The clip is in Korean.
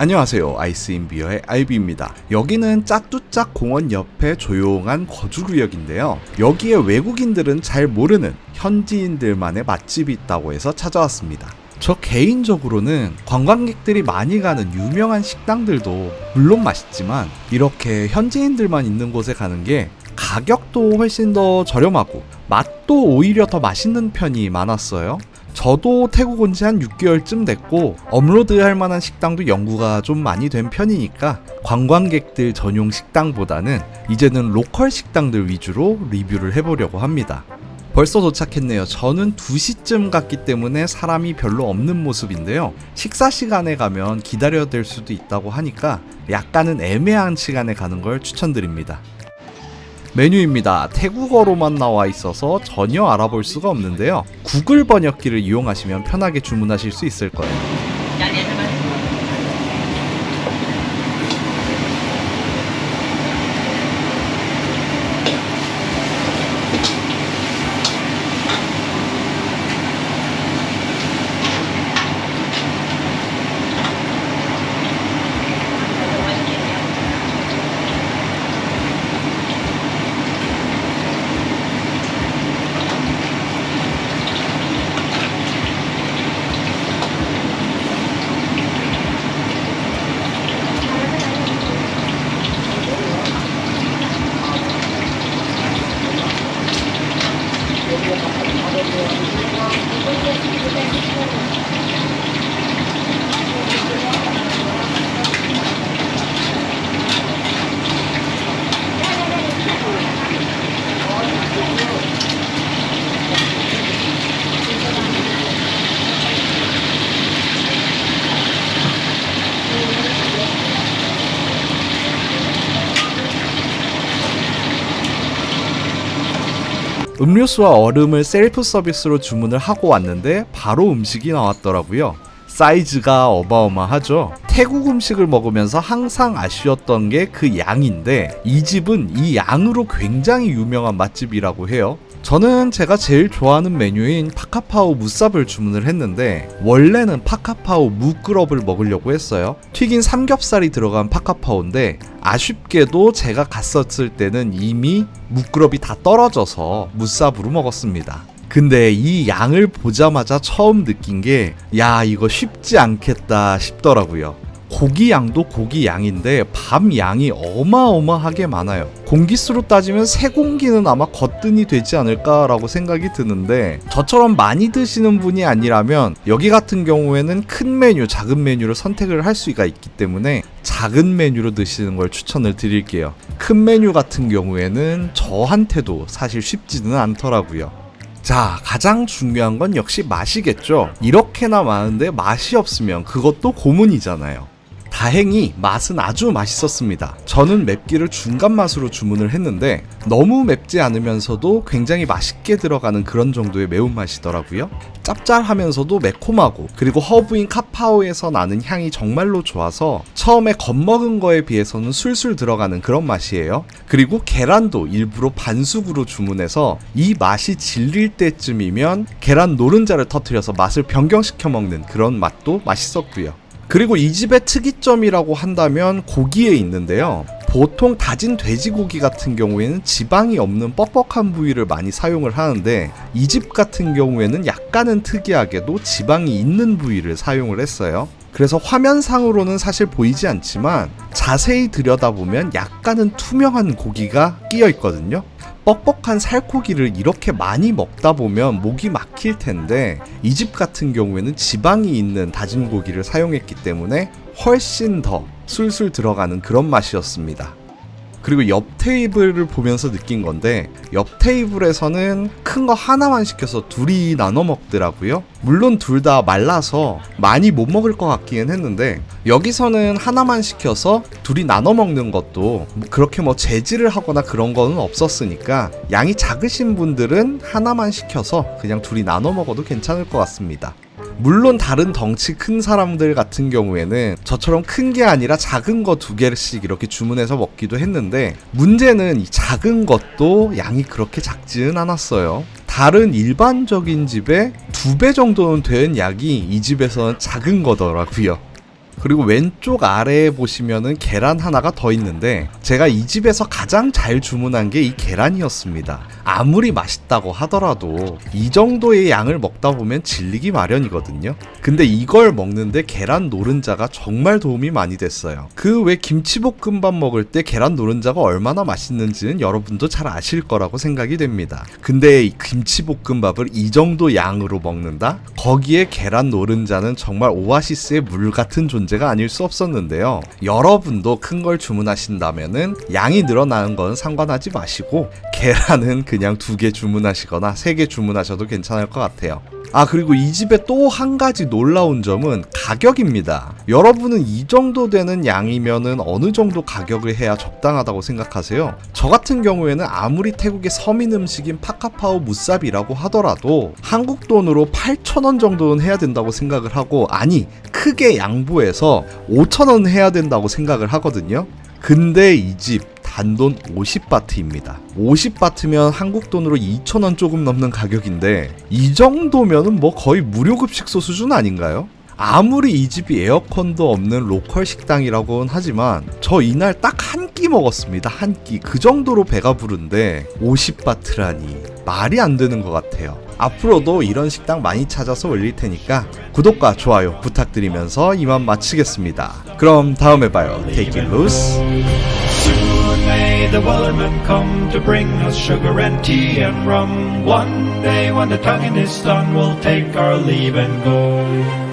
안녕하세요. 아이스인비어의 아이비입니다. 여기는 짜뚜짝 공원 옆에 조용한 거주구역인데요. 여기에 외국인들은 잘 모르는 현지인들만의 맛집이 있다고 해서 찾아왔습니다. 저 개인적으로는 관광객들이 많이 가는 유명한 식당들도 물론 맛있지만 이렇게 현지인들만 있는 곳에 가는 게 가격도 훨씬 더 저렴하고 맛도 오히려 더 맛있는 편이 많았어요. 저도 태국 온 지 한 6개월쯤 됐고 업로드 할 만한 식당도 연구가 좀 많이 된 편이니까 관광객들 전용 식당보다는 이제는 로컬 식당들 위주로 리뷰를 해보려고 합니다. 벌써 도착했네요. 저는 2시쯤 갔기 때문에 사람이 별로 없는 모습인데요. 식사 시간에 가면 기다려야 될 수도 있다고 하니까 약간은 애매한 시간에 가는 걸 추천드립니다. 메뉴입니다. 태국어로만 나와 있어서 전혀 알아볼 수가 없는데요. 구글 번역기를 이용하시면 편하게 주문하실 수 있을 거예요. 음료수와 얼음을 셀프 서비스로 주문을 하고 왔는데 바로 음식이 나왔더라고요. 사이즈가 어마어마하죠. 태국 음식을 먹으면서 항상 아쉬웠던 게 그 양인데 이 집은 이 양으로 굉장히 유명한 맛집이라고 해요. 저는 제가 제일 좋아하는 메뉴인 파카파오 무쌉을 주문을 했는데 원래는 파카파오 무끄럽을 먹으려고 했어요. 튀긴 삼겹살이 들어간 파카파오인데 아쉽게도 제가 갔었을 때는 이미 무끄럽이 다 떨어져서 무쌉으로 먹었습니다. 근데 이 양을 보자마자 처음 느낀 게 야, 이거 쉽지 않겠다 싶더라고요. 고기 양도 고기 양인데 밤 양이 어마어마하게 많아요. 공기수로 따지면 3공기는 아마 거뜬히 되지 않을까라고 생각이 드는데 저처럼 많이 드시는 분이 아니라면 여기 같은 경우에는 큰 메뉴, 작은 메뉴를 선택을 할 수가 있기 때문에 작은 메뉴로 드시는 걸 추천을 드릴게요. 큰 메뉴 같은 경우에는 저한테도 사실 쉽지는 않더라고요. 자, 가장 중요한 건 역시 맛이겠죠. 이렇게나 많은데 맛이 없으면 그것도 고문이잖아요. 다행히 맛은 아주 맛있었습니다. 저는 맵기를 중간 맛으로 주문을 했는데 너무 맵지 않으면서도 굉장히 맛있게 들어가는 그런 정도의 매운맛이더라고요. 짭짤하면서도 매콤하고 그리고 허브인 카파오에서 나는 향이 정말로 좋아서 처음에 겁먹은 거에 비해서는 술술 들어가는 그런 맛이에요. 그리고 계란도 일부러 반숙으로 주문해서 이 맛이 질릴 때쯤이면 계란 노른자를 터뜨려서 맛을 변경시켜 먹는 그런 맛도 맛있었고요. 그리고 이 집의 특이점이라고 한다면 고기에 있는데요. 보통 다진 돼지고기 같은 경우에는 지방이 없는 뻑뻑한 부위를 많이 사용을 하는데 이 집 같은 경우에는 약간은 특이하게도 지방이 있는 부위를 사용을 했어요. 그래서 화면상으로는 사실 보이지 않지만 자세히 들여다보면 약간은 투명한 고기가 끼어 있거든요. 뻑뻑한 살코기를 이렇게 많이 먹다 보면 목이 막힐 텐데 이 집 같은 경우에는 지방이 있는 다진 고기를 사용했기 때문에 훨씬 더 술술 들어가는 그런 맛이었습니다. 그리고 옆 테이블을 보면서 느낀 건데 옆 테이블에서는 큰 거 하나만 시켜서 둘이 나눠 먹더라고요. 물론 둘 다 말라서 많이 못 먹을 것 같기는 했는데 여기서는 하나만 시켜서 둘이 나눠 먹는 것도 그렇게 재질을 하거나 그런 거는 없었으니까 양이 작으신 분들은 하나만 시켜서 그냥 둘이 나눠 먹어도 괜찮을 것 같습니다. 물론 다른 덩치 큰 사람들 같은 경우에는 저처럼 큰 게 아니라 작은 거 2개씩 이렇게 주문해서 먹기도 했는데 문제는 이 작은 것도 양이 그렇게 작지는 않았어요. 다른 일반적인 집의 2배 정도는 된 약이 이 집에서는 작은 거더라고요. 그리고 왼쪽 아래에 보시면은 계란 하나가 더 있는데 제가 이 집에서 가장 잘 주문한 게 이 계란이었습니다. 아무리 맛있다고 하더라도 이 정도의 양을 먹다 보면 질리기 마련이거든요. 근데 이걸 먹는데 계란 노른자가 정말 도움이 많이 됐어요. 그 외 김치볶음밥 먹을 때 계란 노른자가 얼마나 맛있는지는 여러분도 잘 아실 거라고 생각이 됩니다. 근데 이 김치볶음밥을 이 정도 양으로 먹는다? 거기에 계란 노른자는 정말 오아시스의 물 같은 존재가 아닐 수 없었는데요. 여러분도 큰 걸 주문하신다면은 양이 늘어나는 건 상관하지 마시고 계란은 그냥 2개 주문하시거나 3개 주문하셔도 괜찮을 것 같아요. 그리고 이 집에 또 한 가지 놀라운 점은 가격입니다. 여러분은 이 정도 되는 양이면은 어느 정도 가격을 해야 적당하다고 생각하세요? 저 같은 경우에는 아무리 태국의 서민 음식인 파카파오 무쌉이라고 하더라도 한국 돈으로 8,000원 정도는 해야 된다고 생각을 하고, 아니 크게 양보해서 5,000원 해야 된다고 생각을 하거든요. 근데 이 집 단돈 50바트입니다. 50바트면 한국 돈으로 2,000원 조금 넘는 가격인데 이 정도면은 뭐 거의 무료급식소 수준 아닌가요? 아무리 이 집이 에어컨도 없는 로컬 식당이라고는 하지만 저 이날 딱 한 끼 먹었습니다. 한 끼. 그 정도로 배가 부른데 50바트라니 말이 안 되는 것 같아요. 앞으로도 이런 식당 많이 찾아서 올릴 테니까 구독과 좋아요 부탁드리면서 이만 마치겠습니다. 그럼 다음에 봐요. Take it loose. Soon may the Wellerman come to bring us sugar and tea and rum. One day when the tonguing is done, we'll take our leave and go.